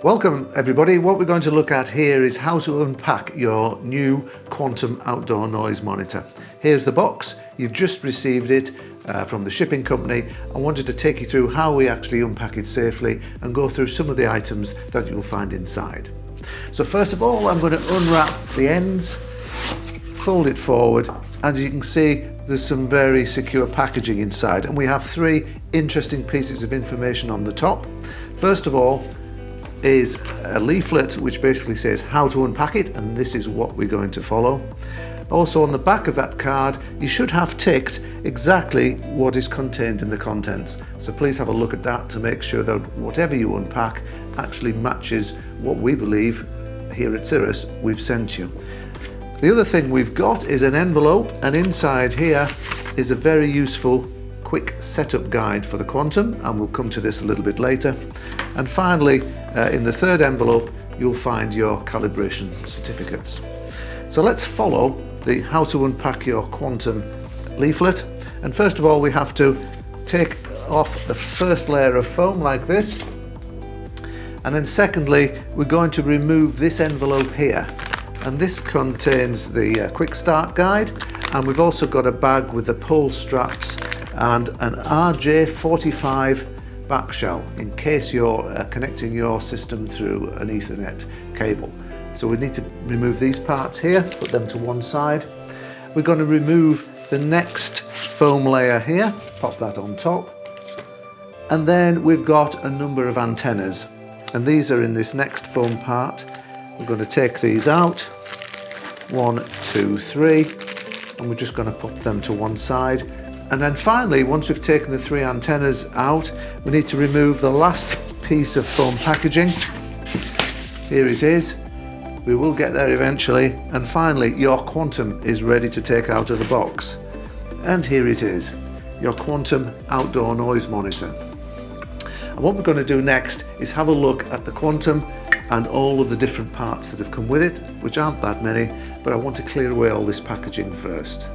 Welcome everybody. What we're going to look at here is how to unpack your new Quantum outdoor noise monitor. Here's the box. You've just received it from the shipping company. I wanted to take you through how we actually unpack it safely and go through some of the items that you'll find inside. So first of all, I'm going to unwrap the ends, fold it forward. As you can see, there's some very secure packaging inside, and we have three interesting pieces of information on the top. First of all is a leaflet which basically says how to unpack it, and this is what we're going to follow. Also on the back of that card you should have ticked exactly what is contained in the contents, so please have a look at that to make sure that whatever you unpack actually matches what we believe here at Cirrus we've sent you. The other thing we've got is an envelope, and inside here is a very useful quick setup guide for the Quantum, and we'll come to this a little bit later. And finally, in the third envelope you'll find your calibration certificates. So let's follow the how to unpack your Quantum leaflet, and first of all we have to take off the first layer of foam like this, and then secondly we're going to remove this envelope here, and this contains the quick start guide, and we've also got a bag with the pull straps and an RJ45 back shell in case you're connecting your system through an Ethernet cable. So we need to remove these parts here, put them to one side. We're going to remove the next foam layer here, pop that on top, and then we've got a number of antennas, and these are in this next foam part. We're going to take these out, 1, 2, 3, and we're just going to put them to one side. And then finally, once we've taken the three antennas out, we need to remove the last piece of foam packaging. Here it is. We will get there eventually. And finally, your Quantum is ready to take out of the box. And here it is, your Quantum outdoor noise monitor. And what we're going to do next is have a look at the Quantum and all of the different parts that have come with it, which aren't that many, but I want to clear away all this packaging first.